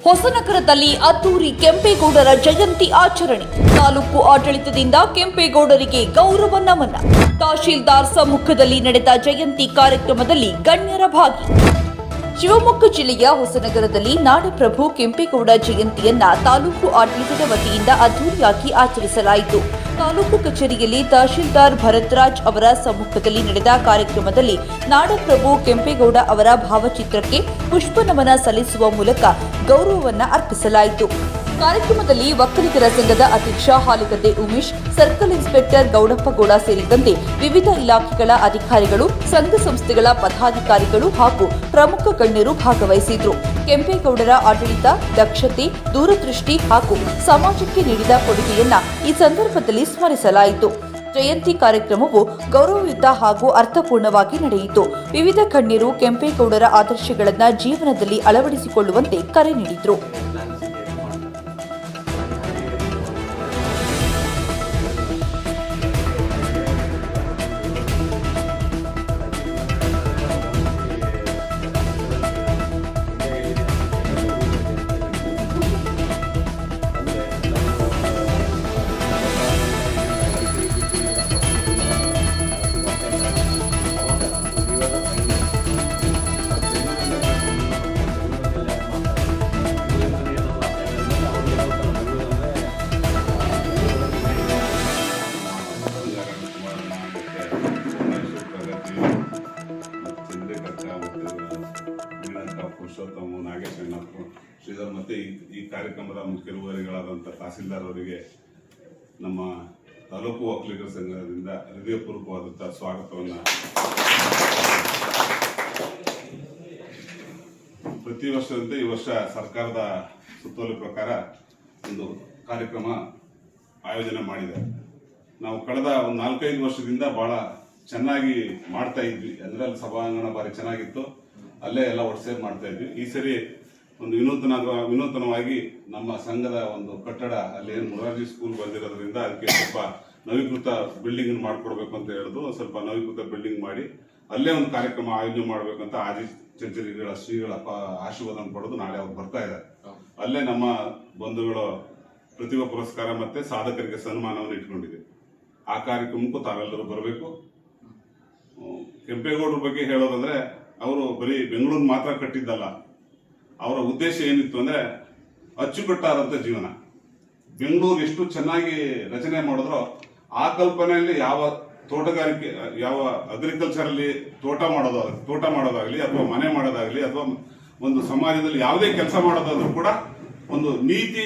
ಹೊಸನಗರದಲ್ಲಿ ಅದ್ದೂರಿ ಕೆಂಪೇಗೌಡರ ಜಯಂತಿ ಆಚರಣೆ. ತಾಲೂಕು ಆಡಳಿತದಿಂದ ಕೆಂಪೇಗೌಡರಿಗೆ ಗೌರವ ನಮನ. ತಹಶೀಲ್ದಾರ್ ಸಮ್ಮುಖದಲ್ಲಿ ನಡೆದ ಜಯಂತಿ ಕಾರ್ಯಕ್ರಮದಲ್ಲಿ ಗಣ್ಯರ ಭಾಗಿ. ಶಿವಮೊಗ್ಗ ಜಿಲ್ಲೆಯ ಹೊಸನಗರದಲ್ಲಿ ನಾಡಪ್ರಭು ಕೆಂಪೇಗೌಡ ಜಯಂತಿಯನ್ನ ತಾಲೂಕು ಆಡಳಿತದ ವತಿಯಿಂದ ಅದ್ದೂರಿಯಾಗಿ ಆಚರಿಸಲಾಯಿತು. ತಾಲೂಕು ಕಚೇರಿಯಲ್ಲಿ ತಹಶೀಲ್ದಾರ್ ಭರತ್ರಾಜ್ ಅವರ ಸಮ್ಮುಖದಲ್ಲಿ ನಡೆದ ಕಾರ್ಯಕ್ರಮದಲ್ಲಿ ನಾಡಪ್ರಭು ಕೆಂಪೇಗೌಡ ಅವರ ಭಾವಚಿತ್ರಕ್ಕೆ ಪುಷ್ಪ ನಮನ ಸಲ್ಲಿಸುವ ಮೂಲಕ ಗೌರವವನ್ನು ಅರ್ಪಿಸಲಾಯಿತು. ಕಾರ್ಯಕ್ರಮದಲ್ಲಿ ಒಕ್ಕಲಿಗರ ಸಂಘದ ಅಧ್ಯಕ್ಷ ಹಾಲಿಗದ್ದೆ ಉಮೇಶ್, ಸರ್ಕಲ್ ಇನ್ಸ್ಪೆಕ್ಟರ್ ಗೌಡಪ್ಪಗೌಡ ಸೇರಿದಂತೆ ವಿವಿಧ ಇಲಾಖೆಗಳ ಅಧಿಕಾರಿಗಳು, ಸಂಘ ಸಂಸ್ಥೆಗಳ ಪದಾಧಿಕಾರಿಗಳು ಹಾಗೂ ಪ್ರಮುಖ ಗಣ್ಯರು ಭಾಗವಹಿಸಿದ್ರು. ಕೆಂಪೇಗೌಡರ ಆಡಳಿತ, ದಕ್ಷತೆ, ದೂರದೃಷ್ಟಿ ಹಾಗೂ ಸಮಾಜಕ್ಕೆ ನೀಡಿದ ಕೊಡುಗೆಯನ್ನ ಈ ಸಂದರ್ಭದಲ್ಲಿ ಸ್ಮರಿಸಲಾಯಿತು. ಜಯಂತಿ ಕಾರ್ಯಕ್ರಮವು ಗೌರವಯುತ ಹಾಗೂ ಅರ್ಥಪೂರ್ಣವಾಗಿ ನಡೆಯಿತು. ವಿವಿಧ ಗಣ್ಯರು ಕೆಂಪೇಗೌಡರ ಆದರ್ಶಗಳನ್ನು ಜೀವನದಲ್ಲಿ ಅಳವಡಿಸಿಕೊಳ್ಳುವಂತೆ ಕರೆ ನೀಡಿದರು. ಪುರುಷೋತ್ತಮ, ನಾಗೇಶ್ ಅಣ್ಣಪ್ಪ, ಶ್ರೀಧರ್ ಮತ್ತು ಈ ಕಾರ್ಯಕ್ರಮದ ಮುಖ್ಯ ರೂವಾರಿಗಳಾದಂಥ ತಹಸೀಲ್ದಾರ್ ಅವರಿಗೆ ನಮ್ಮ ತಾಲೂಕು ಒಕ್ಕಲಿಗರ ಸಂಘದಿಂದ ಹೃದಯಪೂರ್ವಕವಾದಂಥ ಸ್ವಾಗತವನ್ನು. ಪ್ರತಿ ವರ್ಷದಂತೆ ಈ ವರ್ಷ ಸರ್ಕಾರದ ಸುತ್ತೋಲೆ ಪ್ರಕಾರ ಒಂದು ಕಾರ್ಯಕ್ರಮ ಆಯೋಜನೆ ಮಾಡಿದೆ. ನಾವು ಕಳೆದ ಒಂದು 4-5 ವರ್ಷದಿಂದ ಬಹಳ ಚೆನ್ನಾಗಿ ಮಾಡ್ತಾ ಇದ್ವಿ. ಅಂದ್ರೆ ಅಲ್ಲಿ ಸಭಾಂಗಣ ಭಾರಿ ಚೆನ್ನಾಗಿತ್ತು, ಅಲ್ಲೇ ಎಲ್ಲ ಒಟ್ಸೇರಿ ಮಾಡ್ತಾ ಇದ್ವಿ. ಈ ಸರಿ ಒಂದು ವಿನೂತನವಾಗಿ ನಮ್ಮ ಸಂಘದ ಒಂದು ಕಟ್ಟಡ ಅಲ್ಲಿ ಏನು ಮೊರಾರ್ಜಿ ಸ್ಕೂಲ್ ಬಂದಿರೋದ್ರಿಂದ ಅದಕ್ಕೆ ಸ್ವಲ್ಪ ನವೀಕೃತ ಬಿಲ್ಡಿಂಗ್ ಮಾಡ್ಕೊಡ್ಬೇಕು ಅಂತ ಹೇಳಿದ್ರು. ಸ್ವಲ್ಪ ನವೀಕೃತ ಬಿಲ್ಡಿಂಗ್ ಮಾಡಿ ಅಲ್ಲೇ ಒಂದು ಕಾರ್ಯಕ್ರಮ ಆಯೋಜನೆ ಮಾಡ್ಬೇಕಂತ ಆದಿ ಚಂಚರಿಗಳ ಶ್ರೀಗಳ ಆಶೀರ್ವಾದ ಪಡೆದು ನಾಳೆ ಅವ್ರು ಬರ್ತಾ ಇದ್ದಾರೆ. ಅಲ್ಲೇ ನಮ್ಮ ಬಂಧುಗಳು ಪ್ರತಿಭಾ ಪುರಸ್ಕಾರ ಮತ್ತೆ ಸಾಧಕರಿಗೆ ಸನ್ಮಾನವನ್ನು ಇಟ್ಕೊಂಡಿದೆ. ಆ ಕಾರ್ಯಕ್ರಮಕ್ಕೂ ತಾವೆಲ್ಲರೂ ಬರಬೇಕು. ಕೆಂಪೇಗೌಡರ ಬಗ್ಗೆ ಹೇಳೋದಂದ್ರೆ ಅವರು ಬರೀ ಬೆಂಗಳೂರು ಮಾತ್ರ ಕಟ್ಟಿದ್ದಲ್ಲ, ಅವರ ಉದ್ದೇಶ ಏನಿತ್ತು ಅಂದ್ರೆ ಅಚ್ಚುಕಟ್ಟಾದಂತ ಜೀವನ. ಬೆಂಗಳೂರು ಎಷ್ಟು ಚೆನ್ನಾಗಿ ರಚನೆ ಮಾಡಿದ್ರೋ ಆ ಕಲ್ಪನೆಯಲ್ಲಿ ಯಾವ ತೋಟಗಾರಿಕೆ, ಯಾವ ಅಗ್ರಿಕಲ್ಚರ್ ಅಲ್ಲಿ ತೋಟ ಮಾಡೋದಾಗ್ಲಿ ಅಥವಾ ಮನೆ ಮಾಡೋದಾಗ್ಲಿ ಅಥವಾ ಒಂದು ಸಮಾಜದಲ್ಲಿ ಯಾವುದೇ ಕೆಲಸ ಮಾಡೋದಾದ್ರೂ ಕೂಡ ಒಂದು ರೀತಿ